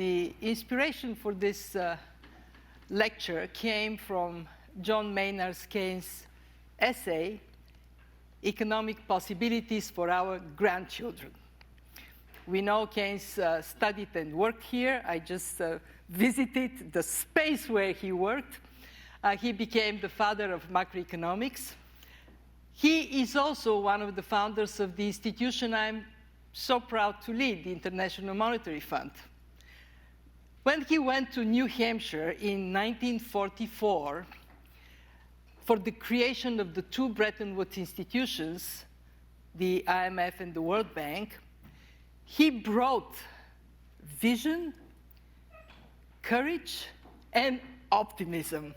the inspiration for this lecture came from John Maynard Keynes' essay, Economic Possibilities for Our Grandchildren. We know Keynes studied and worked here. I just visited the space where he worked. He became the father of macroeconomics. He is also one of the founders of the institution I'm so proud to lead, the International Monetary Fund. When he went to New Hampshire in 1944 for the creation of the two Bretton Woods institutions, the IMF and the World Bank, he brought vision, courage, and optimism,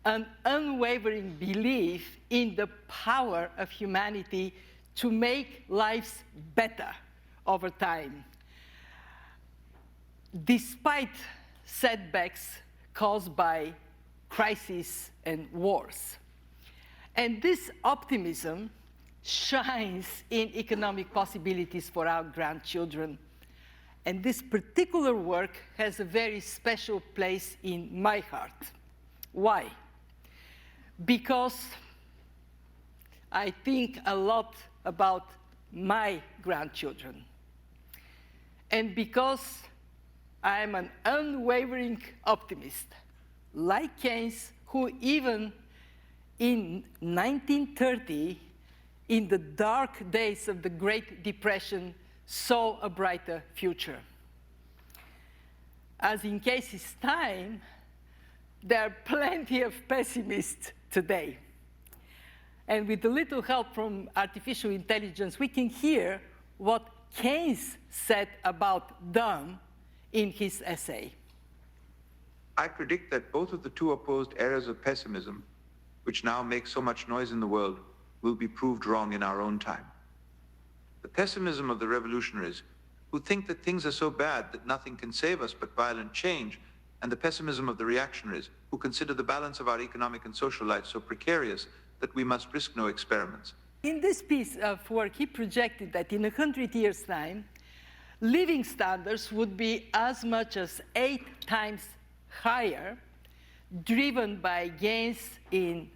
an unwavering belief in the power of humanity to make lives better over time, despite setbacks caused by crises and wars. And this optimism shines in economic possibilities for our grandchildren. And this particular work has a very special place in my heart. Why? Because I think a lot about my grandchildren. And because I am an unwavering optimist, like Keynes, who even in 1930, in the dark days of the Great Depression, saw a brighter future. As in Keynes' time, there are plenty of pessimists today. And with a little help from artificial intelligence, we can hear what Keynes said about them in his essay. I predict that both of the two opposed eras of pessimism, which now make so much noise in the world, will be proved wrong in our own time. The pessimism of the revolutionaries, who think that things are so bad that nothing can save us but violent change, and the pessimism of the reactionaries, who consider the balance of our economic and social life so precarious that we must risk no experiments. In this piece of work, he projected that in 100 years' time, living standards would be as much as 8 times higher, driven by gains in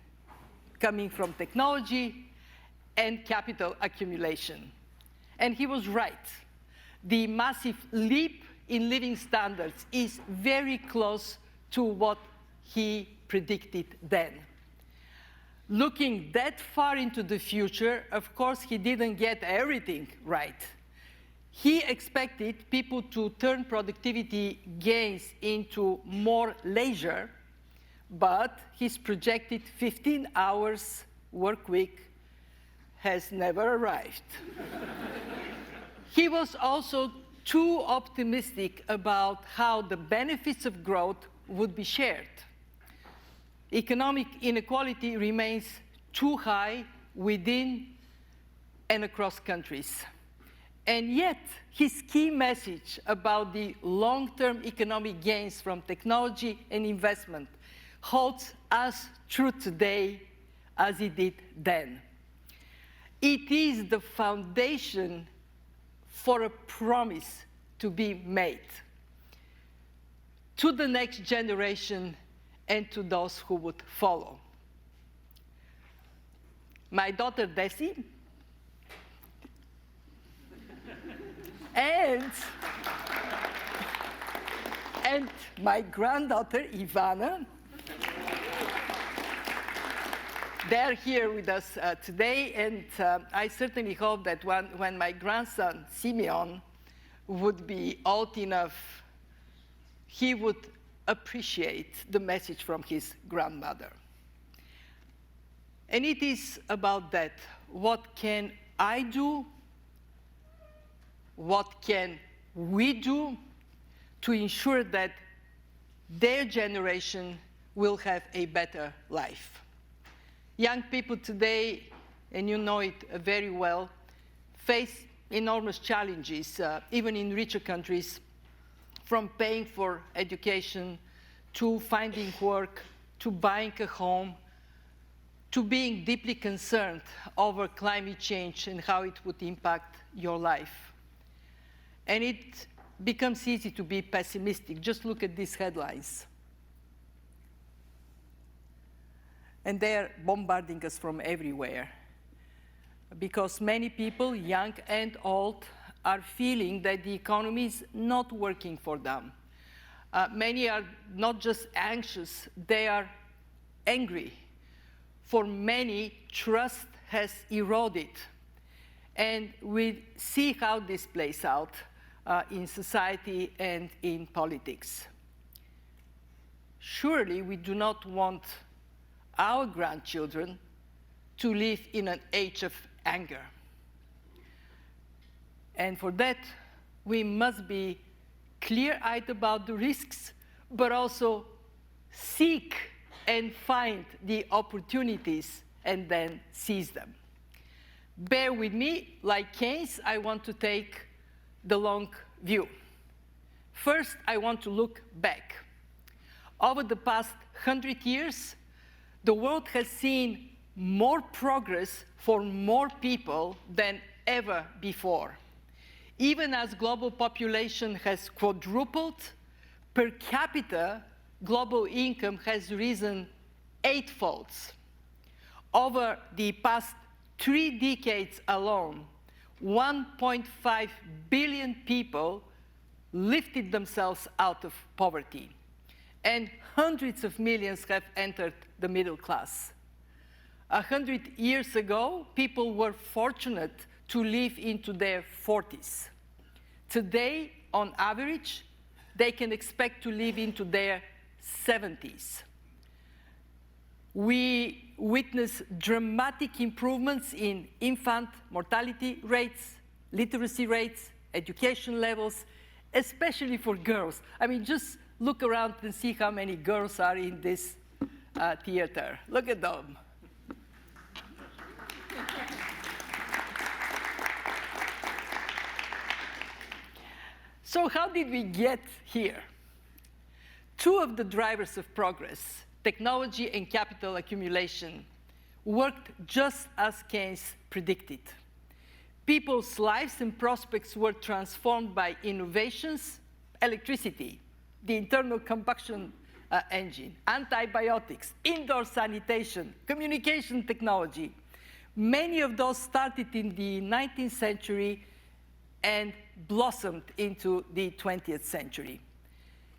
coming from technology and capital accumulation. And he was right. The massive leap in living standards is very close to what he predicted then. Looking that far into the future, of course, he didn't get everything right. He expected people to turn productivity gains into more leisure, but his projected 15 hours work week has never arrived. He was also too optimistic about how the benefits of growth would be shared. Economic inequality remains too high within and across countries. And yet, his key message about the long-term economic gains from technology and investment holds as true today as it did then. It is the foundation for a promise to be made to the next generation and to those who would follow. My daughter, Desi, and my granddaughter, Ivana, they're here with us today, and I certainly hope that when my grandson, Simeon, would be old enough, he would appreciate the message from his grandmother. And it is about that. What can I do? What can we do to ensure that their generation will have a better life? Young people today, and you know it very well, face enormous challenges, even in richer countries, from paying for education, to finding work, to buying a home, to being deeply concerned over climate change and how it would impact your life. And it becomes easy to be pessimistic. Just look at these headlines. And they're bombarding us from everywhere, because many people, young and old, are feeling that the economy is not working for them. Many are not just anxious, they are angry. For many, trust has eroded. And we see how this plays out in society and in politics. Surely we do not want our grandchildren to live in an age of anger. And for that, we must be clear-eyed about the risks, but also seek and find the opportunities and then seize them. Bear with me, like Keynes, I want to take the long view. First, I want to look back. Over the past 100 years, the world has seen more progress for more people than ever before. Even as global population has quadrupled, per capita global income has risen 8-fold. Over the past 3 decades alone, 1.5 billion people lifted themselves out of poverty, and hundreds of millions have entered the middle class. 100 years ago, people were fortunate to live into their 40s. Today, on average, they can expect to live into their 70s. We witness dramatic improvements in infant mortality rates, literacy rates, education levels, especially for girls. I mean, just look around and see how many girls are in this theater. Look at them. So how did we get here? 2 of the drivers of progress, technology and capital accumulation, worked just as Keynes predicted. People's lives and prospects were transformed by innovations, electricity, the internal combustion engine, antibiotics, indoor sanitation, communication technology. Many of those started in the 19th century and blossomed into the 20th century.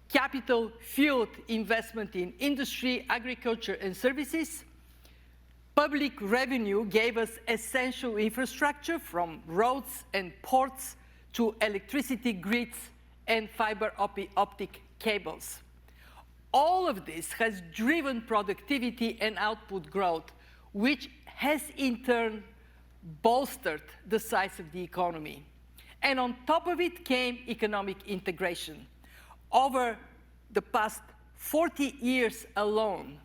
Capital fueled investment in industry, agriculture, and services. Public revenue gave us essential infrastructure, from roads and ports to electricity grids and fiber optic cables. All of this has driven productivity and output growth, which has in turn bolstered the size of the economy. And on top of it came economic integration. Over the past 40 years alone,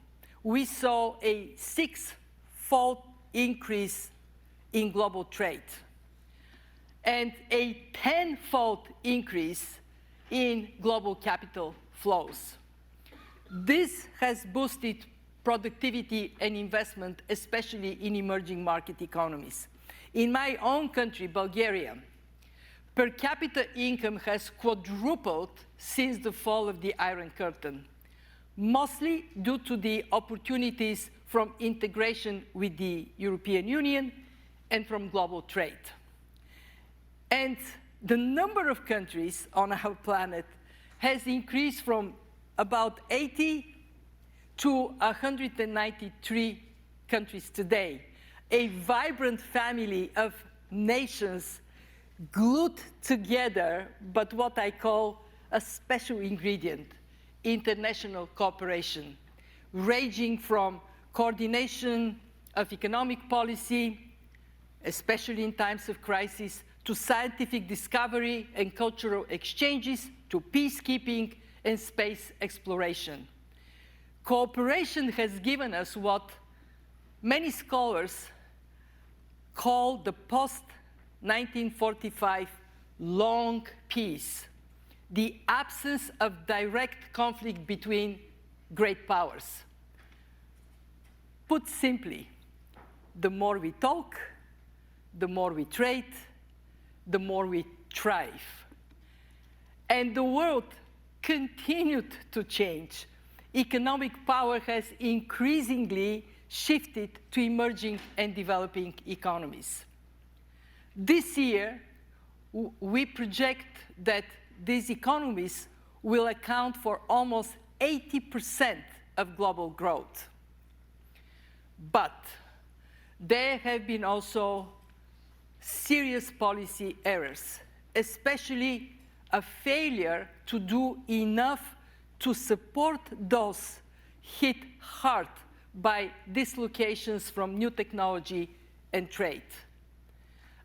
we saw a 6-fold increase in global trade and a 10-fold increase in global capital flows. This has boosted productivity and investment, especially in emerging market economies. In my own country, Bulgaria, per capita income has quadrupled since the fall of the Iron Curtain, mostly due to the opportunities from integration with the European Union and from global trade. And the number of countries on our planet has increased from about 80 to 193 countries today, a vibrant family of nations glued together, but what I call a special ingredient, international cooperation, ranging from coordination of economic policy, especially in times of crisis, to scientific discovery and cultural exchanges, to peacekeeping and space exploration. Cooperation has given us what many scholars call the post-1945 long peace, the absence of direct conflict between great powers. Put simply, the more we talk, the more we trade, the more we thrive. And the world continued to change. Economic power has increasingly shifted to emerging and developing economies. This year, we project that these economies will account for almost 80% of global growth. But there have been also serious policy errors, especially a failure to do enough to support those hit hard by dislocations from new technology and trade.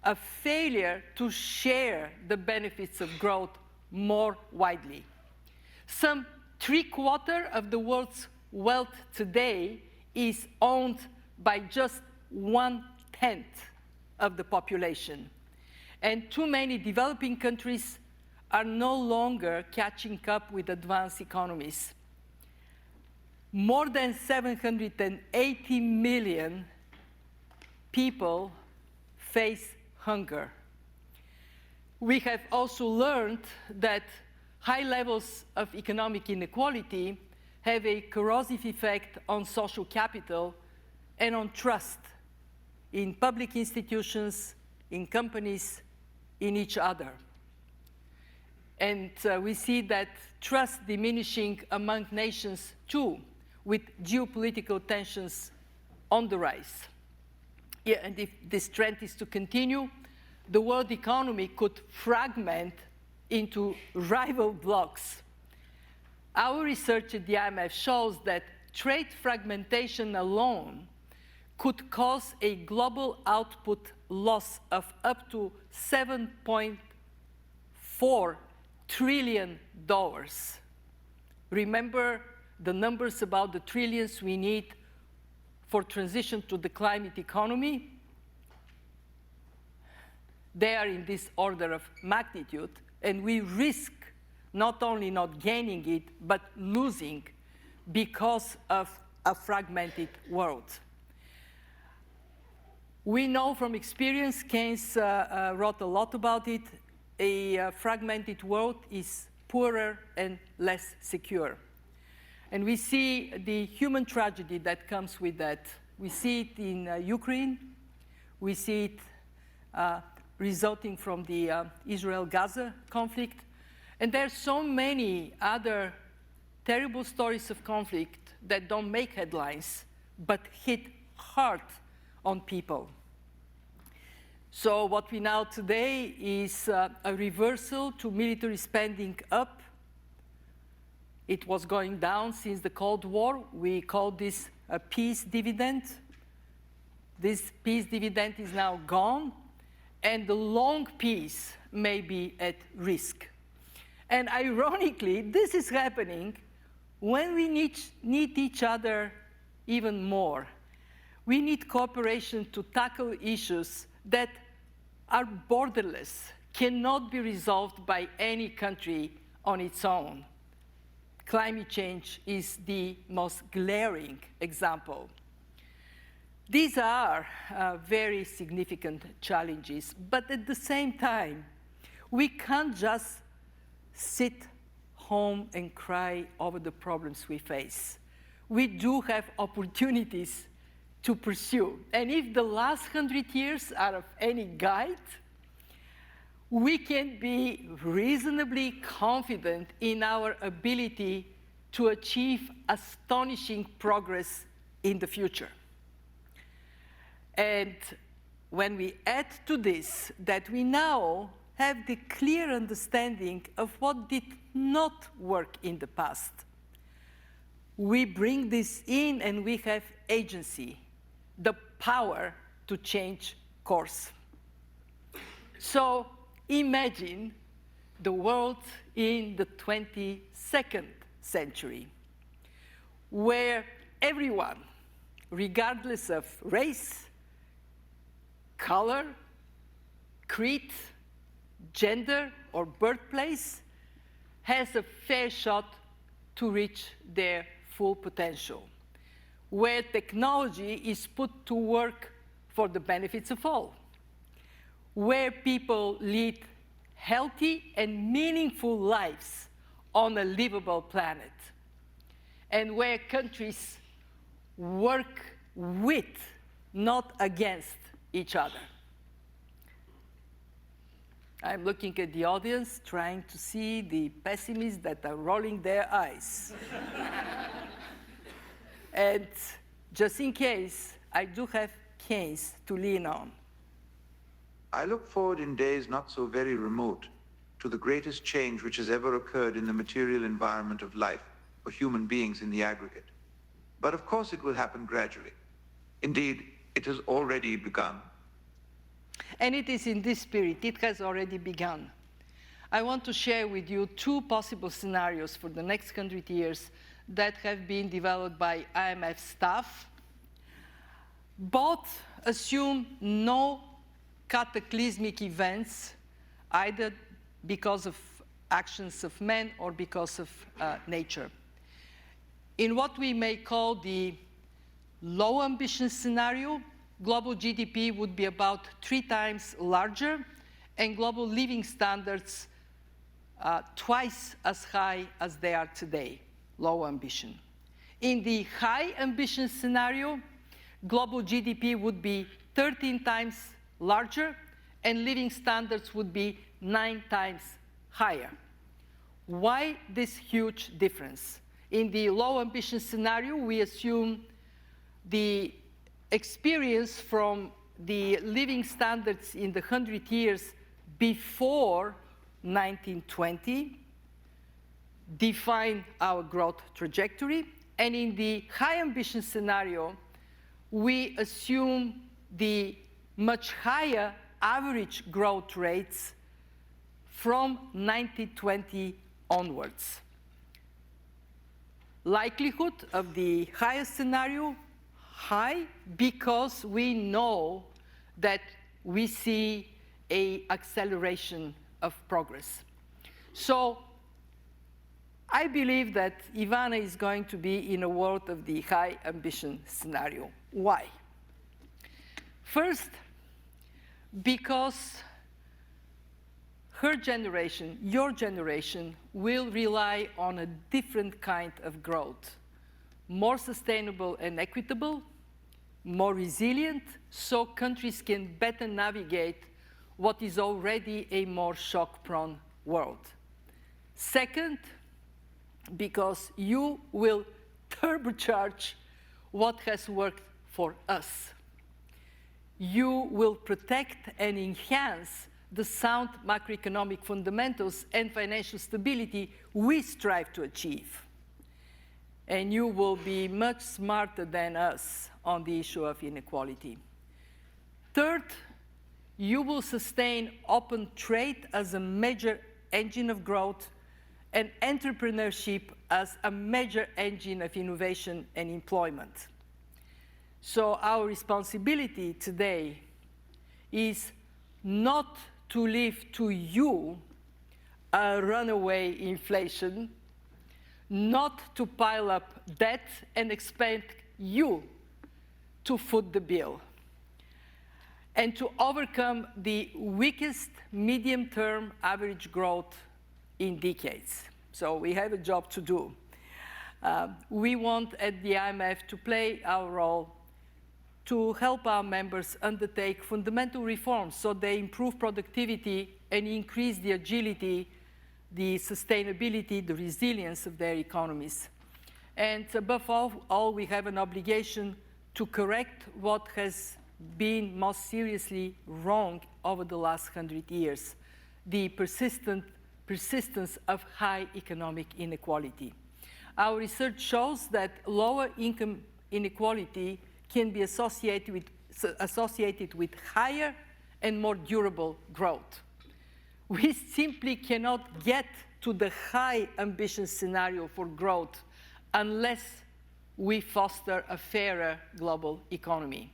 A failure to share the benefits of growth more widely. Some 3/4 of the world's wealth today is owned by just 1/10 of the population. And too many developing countries are no longer catching up with advanced economies. More than 780 million people face hunger. We have also learned that high levels of economic inequality have a corrosive effect on social capital and on trust in public institutions, in companies, in each other. And we see that trust diminishing among nations too, with geopolitical tensions on the rise. Yeah, and if this trend is to continue, the world economy could fragment into rival blocs. Our research at the IMF shows that trade fragmentation alone could cause a global output loss of up to $7.4 trillion. Remember the numbers about the trillions we need for transition to the climate economy? They are in this order of magnitude, and we risk not only not gaining it, but losing because of a fragmented world. We know from experience, Keynes wrote a lot about it, a fragmented world is poorer and less secure. And we see the human tragedy that comes with that. We see it in Ukraine. We see it resulting from the Israel-Gaza conflict. And there are so many other terrible stories of conflict that don't make headlines, but hit hard on people. So what we know today is a reversal to military spending up. It was going down since the Cold War. We call this a peace dividend. This peace dividend is now gone, and the long peace may be at risk. And ironically, this is happening when we need each other even more. We need cooperation to tackle issues that are borderless, cannot be resolved by any country on its own. Climate change is the most glaring example. These are very significant challenges, but at the same time, we can't just sit home and cry over the problems we face. We do have opportunities to pursue. And if the last 100 years are of any guide, we can be reasonably confident in our ability to achieve astonishing progress in the future. And when we add to this that we now have the clear understanding of what did not work in the past, we bring this in and we have agency, the power to change course. So imagine the world in the 22nd century, where everyone, regardless of race, color, creed, gender, or birthplace, has a fair shot to reach their full potential, where technology is put to work for the benefits of all, where people lead healthy and meaningful lives on a livable planet, and where countries work with, not against each other. I'm looking at the audience, trying to see the pessimists that are rolling their eyes. And just in case, I do have Keynes to lean on. I look forward in days not so very remote to the greatest change which has ever occurred in the material environment of life for human beings in the aggregate. But of course it will happen gradually. Indeed, it has already begun. And it is in this spirit, it has already begun. I want to share with you two possible scenarios for the next 100 years that have been developed by IMF staff. Both assume no cataclysmic events, either because of actions of men or because of nature. In what we may call the low ambition scenario, global GDP would be about 3 times larger, and global living standards twice as high as they are today, low ambition. In the high ambition scenario, global GDP would be 13 times larger, and living standards would be 9 times higher. Why this huge difference? In the low ambition scenario, we assume the experience from the living standards in the 100 years before 1920 define our growth trajectory. And in the high ambition scenario, we assume the much higher average growth rates from 1920 onwards. Likelihood of the highest scenario, high, because we know that we see an acceleration of progress. So I believe that Ivana is going to be in a world of the high ambition scenario. Why? First, because her generation, your generation, will rely on a different kind of growth, more sustainable and equitable, more resilient, so countries can better navigate what is already a more shock-prone world. Second, because you will turbocharge what has worked for us. You will protect and enhance the sound macroeconomic fundamentals and financial stability we strive to achieve. And you will be much smarter than us on the issue of inequality. Third, you will sustain open trade as a major engine of growth and entrepreneurship as a major engine of innovation and employment. So our responsibility today is not to leave to you a runaway inflation, not to pile up debt and expect you to foot the bill, and to overcome the weakest medium-term average growth in decades. So we have a job to do. We want at the IMF to play our role to help our members undertake fundamental reforms so they improve productivity and increase the agility, the sustainability, the resilience of their economies. And above all, we have an obligation to correct what has been most seriously wrong over the last 100 years, the persistence of high economic inequality. Our research shows that lower income inequality can be associated with higher and more durable growth. We simply cannot get to the high ambition scenario for growth unless we foster a fairer global economy.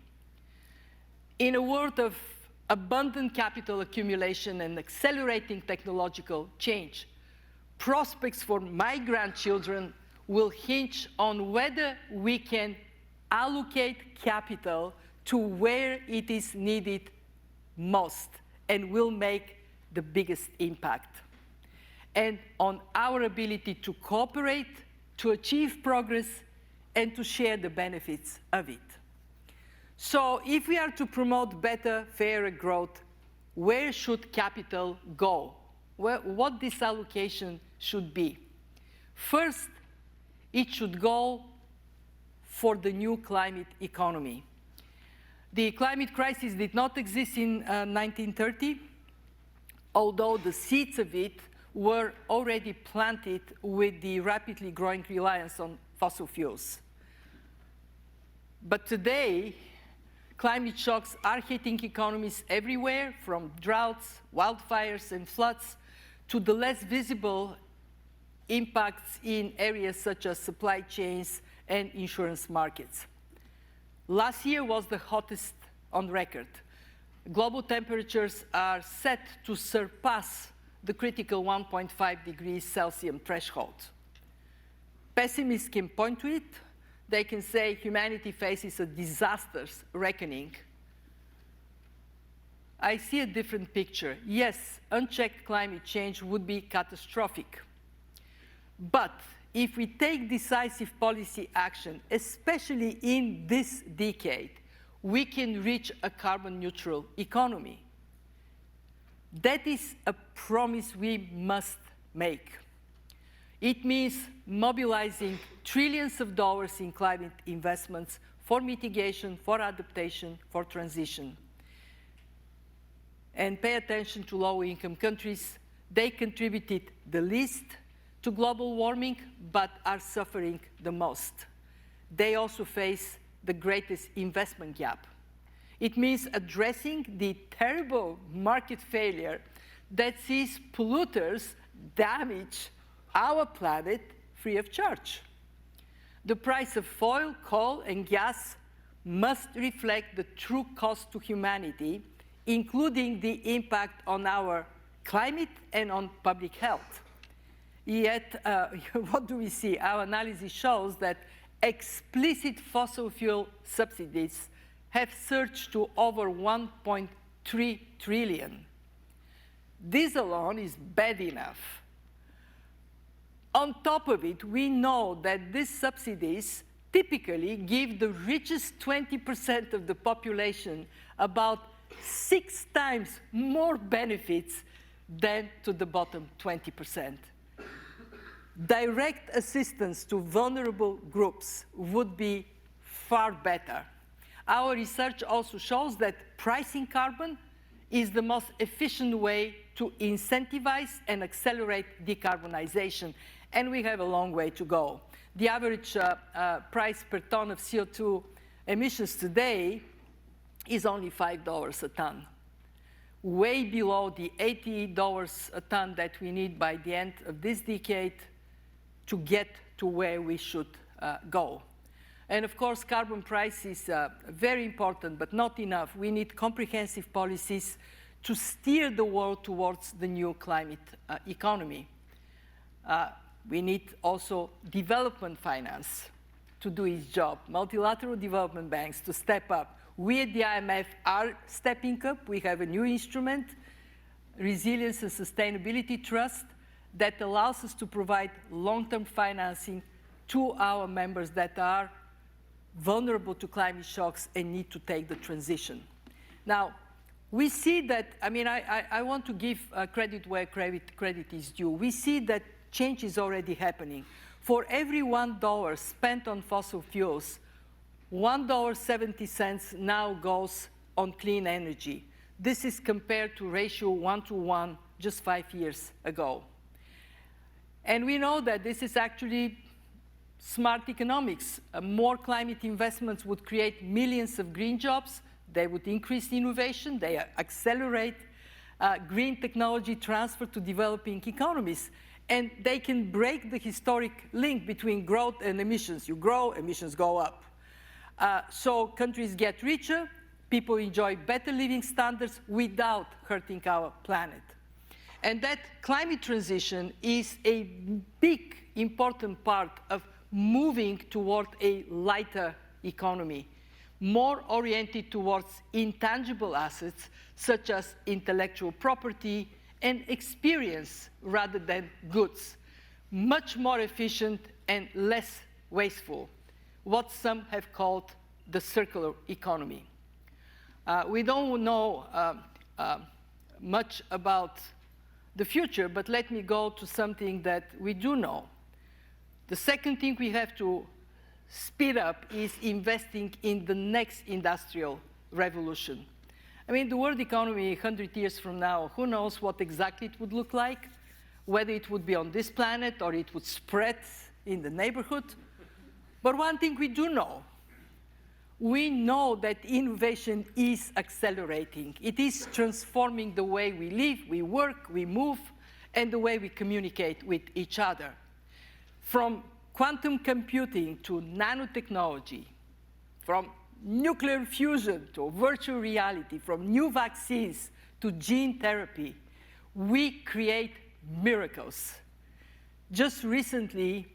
In a world of abundant capital accumulation and accelerating technological change, prospects for my grandchildren will hinge on whether we can allocate capital to where it is needed most and will make the biggest impact, and on our ability to cooperate, to achieve progress, and to share the benefits of it. So if we are to promote better, fairer growth, where should capital go? What this allocation should be? First, it should go for the new climate economy. The climate crisis did not exist in 1930, although the seeds of it were already planted with the rapidly growing reliance on fossil fuels. But today, climate shocks are hitting economies everywhere, from droughts, wildfires, and floods, to the less visible impacts in areas such as supply chains and insurance markets. Last year was the hottest on record. Global temperatures are set to surpass the critical 1.5 degrees Celsius threshold. Pessimists can point to it. They can say humanity faces a disastrous reckoning. I see a different picture. Yes, unchecked climate change would be catastrophic. But if we take decisive policy action, especially in this decade, we can reach a carbon-neutral economy. That is a promise we must make. It means mobilizing trillions of dollars in climate investments for mitigation, for adaptation, for transition. And pay attention to low-income countries. They contributed the least to global warming, but are suffering the most. They also face the greatest investment gap. It means addressing the terrible market failure that sees polluters damage our planet free of charge. The price of oil, coal, and gas must reflect the true cost to humanity, including the impact on our climate and on public health. Yet, what do we see? Our analysis shows that explicit fossil fuel subsidies have surged to over 1.3 trillion. This alone is bad enough. On top of it, we know that these subsidies typically give the richest 20% of the population about 6 times more benefits than to the bottom 20%. Direct assistance to vulnerable groups would be far better. Our research also shows that pricing carbon is the most efficient way to incentivize and accelerate decarbonization, and we have a long way to go. The average price per ton of CO2 emissions today is only $5 a ton, way below the $80 a ton that we need by the end of this decade to get to where we should go. And of course, carbon price is very important, but not enough. We need comprehensive policies to steer the world towards the new climate economy. We need also development finance to do its job, multilateral development banks to step up. We at the IMF are stepping up. We have a new instrument, Resilience and Sustainability Trust, that allows us to provide long-term financing to our members that are vulnerable to climate shocks and need to take the transition. Now, we see that, I want to give credit where credit is due. We see that change is already happening. For every $1 spent on fossil fuels, $1.70 now goes on clean energy. This is compared to ratio 1-to-1 just 5 years ago. And we know that this is actually smart economics. More climate investments would create millions of green jobs. They would increase innovation. They accelerate green technology transfer to developing economies. And they can break the historic link between growth and emissions. You grow, emissions go up. So countries get richer, people enjoy better living standards without hurting our planet. And that climate transition is a big, important part of moving toward a lighter economy, more oriented towards intangible assets such as intellectual property and experience rather than goods, much more efficient and less wasteful, what some have called the circular economy. We don't know much about the future, but let me go to something that we do know. The second thing we have to speed up is investing in the next industrial revolution. I mean, the world economy 100 years from now, who knows what exactly it would look like, whether it would be on this planet or it would spread in the neighborhood. But one thing we do know, we know that innovation is accelerating. It is transforming the way we live, we work, we move, and the way we communicate with each other. From quantum computing to nanotechnology, from nuclear fusion to virtual reality, from new vaccines to gene therapy, we create miracles. Just recently,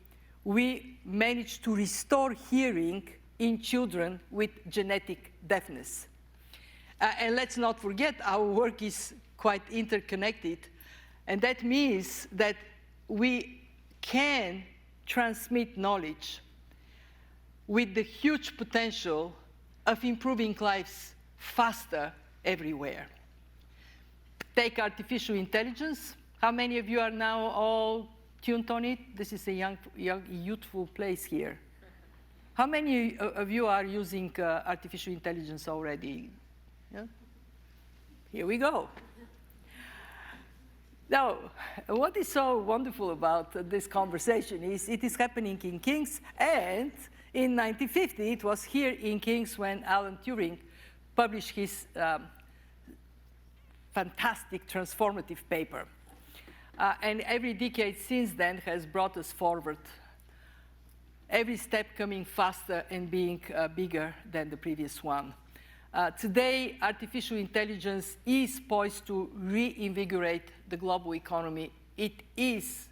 we managed to restore hearing in children with genetic deafness. And let's not forget, our work is quite interconnected, and that means that we can transmit knowledge with the huge potential of improving lives faster everywhere. Take artificial intelligence. How many of you are now all tuned on it? This is a young youthful place here. How many of you are using artificial intelligence already? Yeah? Here we go. Now, what is so wonderful about this conversation is it is happening in Keynes, and in 1950, it was here in Keynes when Alan Turing published his fantastic transformative paper. And every decade since then has brought us forward, every step coming faster and being bigger than the previous one. Today, artificial intelligence is poised to reinvigorate the global economy. It is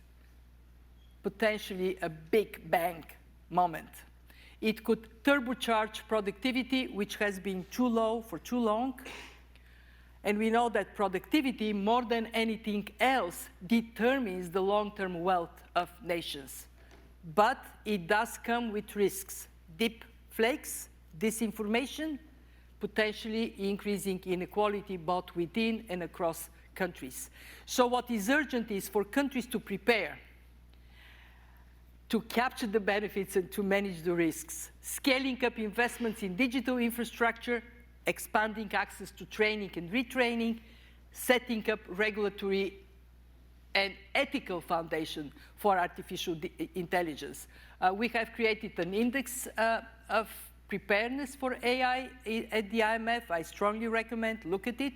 potentially a big bang moment. It could turbocharge productivity, which has been too low for too long. And we know that productivity, more than anything else, determines the long-term wealth of nations. But it does come with risks. Deep fakes, disinformation, potentially increasing inequality both within and across countries. So what is urgent is for countries to prepare, to capture the benefits and to manage the risks, scaling up investments in digital infrastructure, expanding access to training and retraining, setting up regulatory and ethical foundation for artificial intelligence. We have created an index of preparedness for AI at the IMF. I strongly recommend look at it.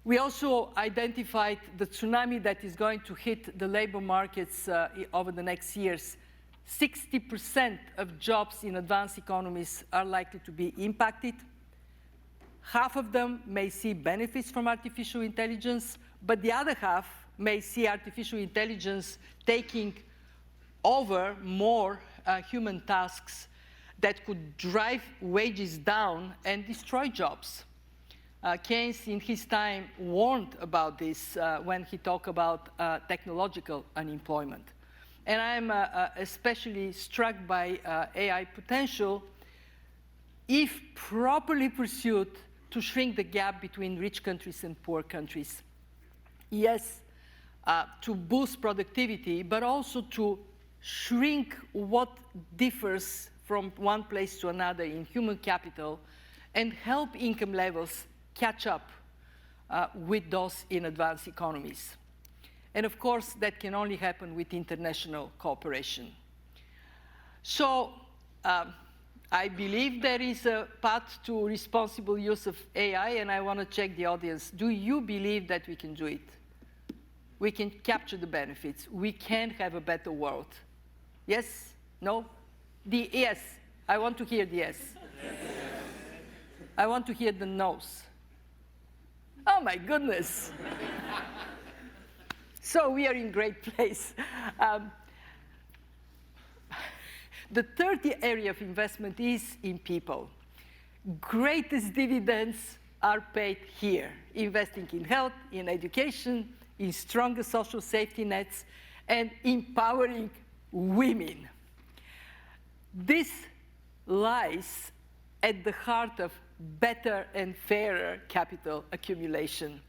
We also identified the tsunami that is going to hit the labor markets over the next years. 60% of jobs in advanced economies are likely to be impacted. Half of them may see benefits from artificial intelligence, but the other half may see artificial intelligence taking over more human tasks that could drive wages down and destroy jobs. Keynes, in his time, warned about this when he talked about technological unemployment. And I'm especially struck by AI potential, if properly pursued, to shrink the gap between rich countries and poor countries. Yes, to boost productivity, but also to shrink what differs from one place to another in human capital and help income levels catch up with those in advanced economies. And of course, that can only happen with international cooperation. So I believe there is a path to responsible use of AI, and I want to check the audience. Do you believe that we can do it? We can capture the benefits. We can have a better world. Yes? No? The yes. I want to hear the yes. Yes. I want to hear the no's. Oh, my goodness. So we are in great place. The third area of investment is in people. Greatest dividends are paid here, investing in health, in education, in stronger social safety nets, and empowering women. This lies at the heart of better and fairer capital accumulation.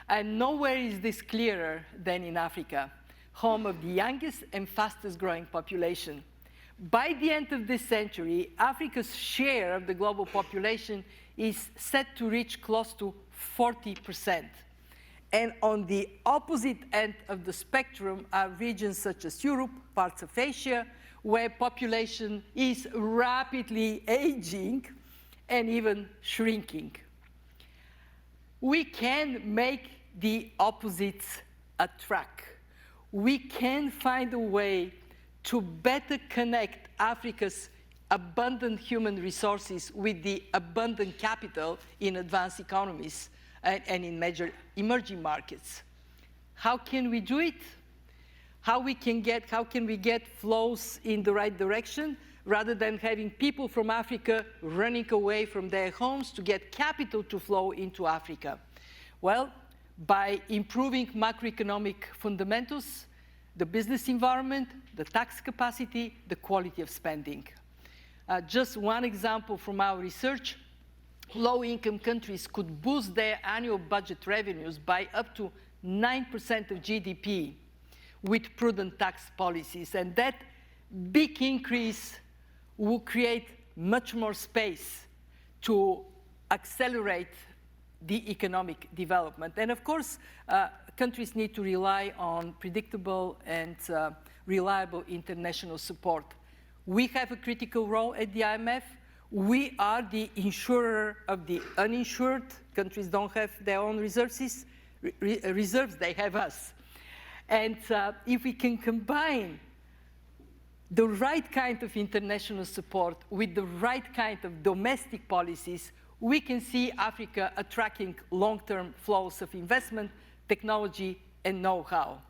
And nowhere is this clearer than in Africa, home of the youngest and fastest growing population. By the end of this century, Africa's share of the global population is set to reach close to 40%. And on the opposite end of the spectrum are regions such as Europe, parts of Asia, where population is rapidly aging and even shrinking. We can make the opposites attract. We can find a way to better connect Africa's abundant human resources with the abundant capital in advanced economies and in major emerging markets. How can we do it? How can we get flows in the right direction rather than having people from Africa running away from their homes to get capital to flow into Africa? Well, by improving macroeconomic fundamentals, the business environment, the tax capacity, the quality of spending. Just one example from our research, low-income countries could boost their annual budget revenues by up to 9% of GDP with prudent tax policies. And that big increase will create much more space to accelerate the economic development. And of course, countries need to rely on predictable and reliable international support. We have a critical role at the IMF. We are the insurer of the uninsured. Countries don't have their own reserves, they have us. And if we can combine the right kind of international support with the right kind of domestic policies, we can see Africa attracting long-term flows of investment, technology, and know-how.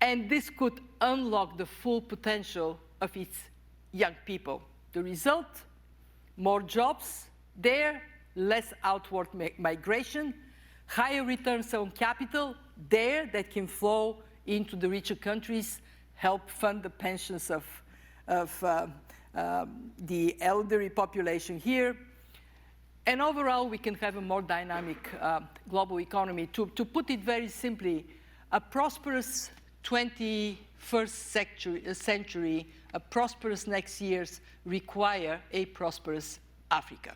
And this could unlock the full potential of its young people. The result? More jobs there, less outward migration, higher returns on capital there that can flow into the richer countries, help fund the pensions of the elderly population here. And overall, we can have a more dynamic global economy. To put it very simply, a prosperous 21st century, a prosperous next years require a prosperous Africa.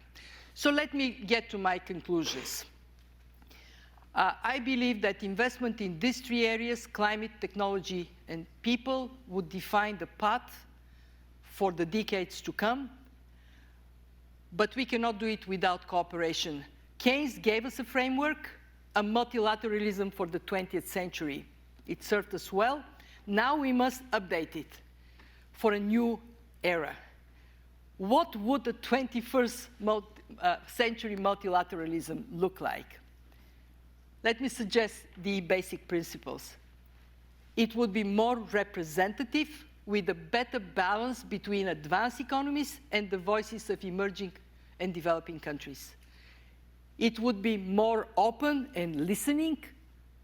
So let me get to my conclusions. I believe that investment in these three areas, climate, technology, and people, would define the path for the decades to come. But we cannot do it without cooperation. Keynes gave us a framework, a multilateralism for the 20th century. It served us well. Now we must update it for a new era. What would the 21st century multilateralism look like? Let me suggest the basic principles. It would be more representative with a better balance between advanced economies and the voices of emerging and developing countries. It would be more open and listening,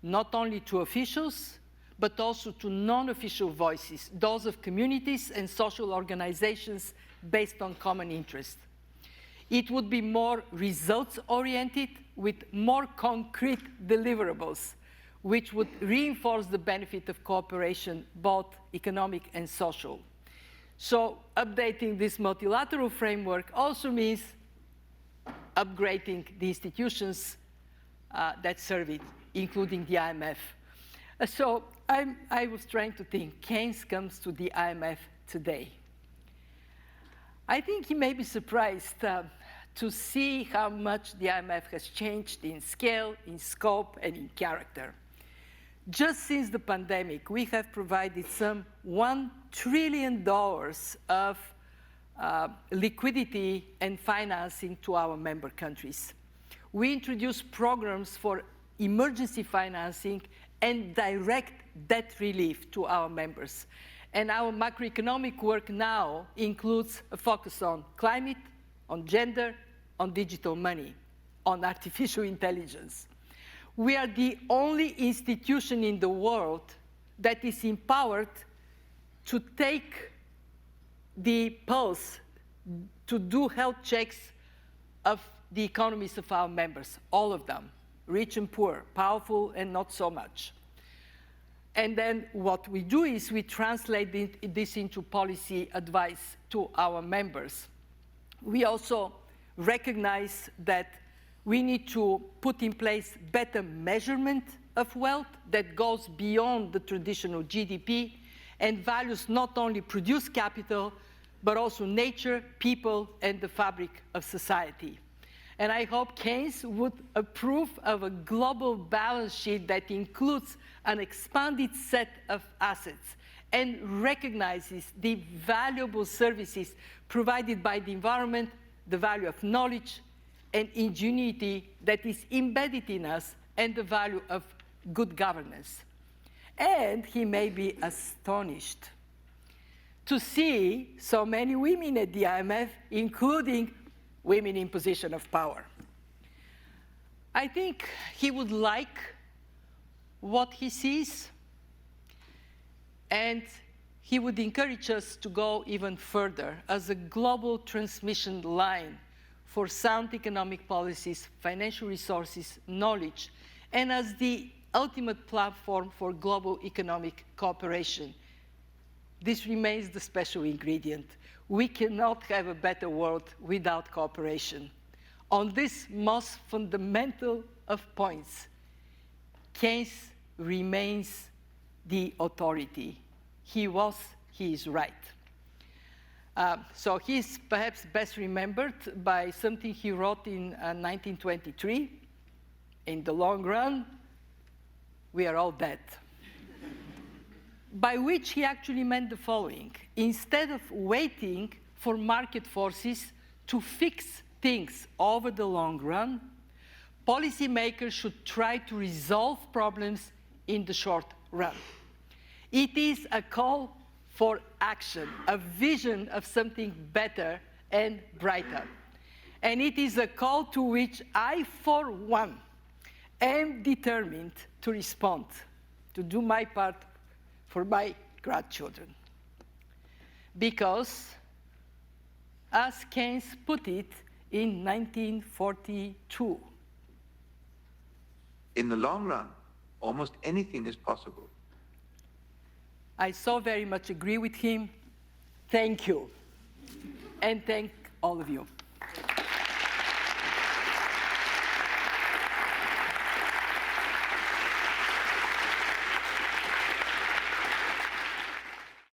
not only to officials, but also to non-official voices, those of communities and social organizations based on common interest. It would be more results-oriented with more concrete deliverables, which would reinforce the benefit of cooperation, both economic and social. So updating this multilateral framework also means upgrading the institutions that serve it, including the IMF. So I was trying to think, Keynes comes to the IMF today. I think he may be surprised to see how much the IMF has changed in scale, in scope, and in character. Just since the pandemic, we have provided some $1 trillion of liquidity and financing to our member countries. We introduced programs for emergency financing and direct debt relief to our members. And our macroeconomic work now includes a focus on climate, on gender, on digital money. on artificial intelligence. We are the only institution in the world that is empowered to take the pulse, to do health checks of the economies of our members, all of them, rich and poor, powerful and not so much. And then what we do is we translate this into policy advice to our members. We also recognize that we need to put in place better measurement of wealth that goes beyond the traditional GDP and values not only produce capital, but also nature, people, and the fabric of society. And I hope Keynes would approve of a global balance sheet that includes an expanded set of assets and recognizes the valuable services provided by the environment, the value of knowledge and ingenuity that is embedded in us, and the value of good governance. And he may be astonished to see so many women at the IMF, including women in position of power. I think he would like what he sees, and he would encourage us to go even further as a global transmission line for sound economic policies, financial resources, knowledge, and as the ultimate platform for global economic cooperation. This remains the special ingredient. We cannot have a better world without cooperation. On this most fundamental of points, Keynes remains the authority. He is right. So he's perhaps best remembered by something he wrote in 1923. In the long run, we are all dead. By which he actually meant the following: instead of waiting for market forces to fix things over the long run, policymakers should try to resolve problems in the short run. It is a call for action, a vision of something better and brighter. And it is a call to which I, for one, am determined to respond, to do my part for my grandchildren. Because, as Keynes put it in 1942, in the long run, almost anything is possible. I so very much agree with him. Thank you. And thank all of you.